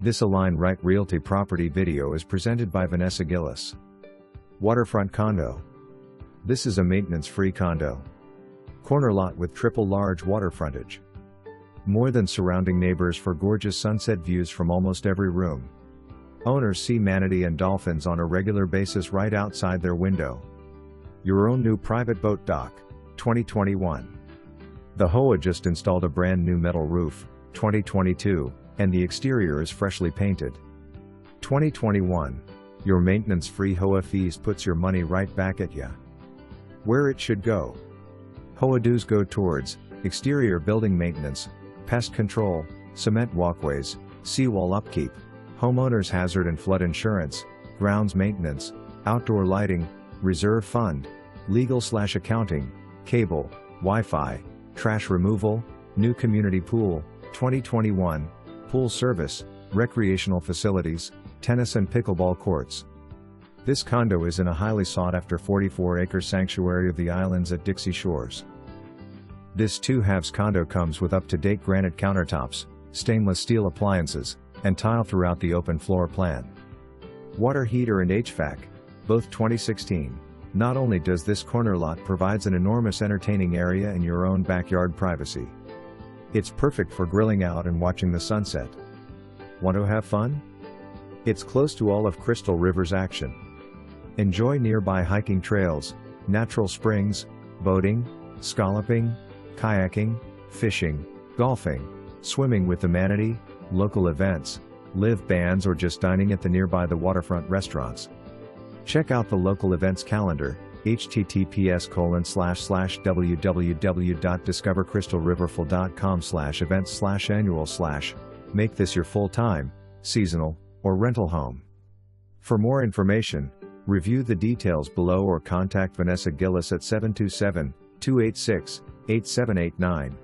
This Align Right Realty property video is presented by Vanessa Gillis. Waterfront Condo. This is a maintenance-free condo. Corner lot with triple large water frontage. More than surrounding neighbors for gorgeous sunset views from almost every room. Owners see manatee and dolphins on a regular basis right outside their window. Your own new private boat dock, 2021. The HOA just installed a brand new metal roof, 2022, and the exterior is freshly painted. 2021. Your maintenance-free HOA fees puts your money right back at ya. Where it should go. HOA dues go towards exterior building maintenance, pest control, cement walkways, seawall upkeep, homeowners hazard and flood insurance, grounds maintenance, outdoor lighting, reserve fund, legal/accounting, cable, Wi-Fi, trash removal, new community pool, 2021, pool service, recreational facilities, tennis and pickleball courts. This condo is in a highly sought-after 44-acre sanctuary of the islands at Dixie Shores. This 2-halves condo comes with up-to-date granite countertops, stainless steel appliances, and tile throughout the open floor plan. Water heater and HVAC, both 2016. Not only does this corner lot provides an enormous entertaining area and your own backyard privacy. It's perfect for grilling out and watching the sunset. Want to have fun? It's close to all of Crystal River's action. Enjoy nearby hiking trails, natural springs, boating, scalloping, kayaking, fishing, golfing, swimming with the manatee, local events, live bands or just dining at the nearby the waterfront restaurants. Check out the local events calendar, https://www.discovercrystalriverful.com/events/annual/. Make this your full-time, seasonal, or rental home. For more information, review the details below or contact Vanessa Gillis at 727-286-8789.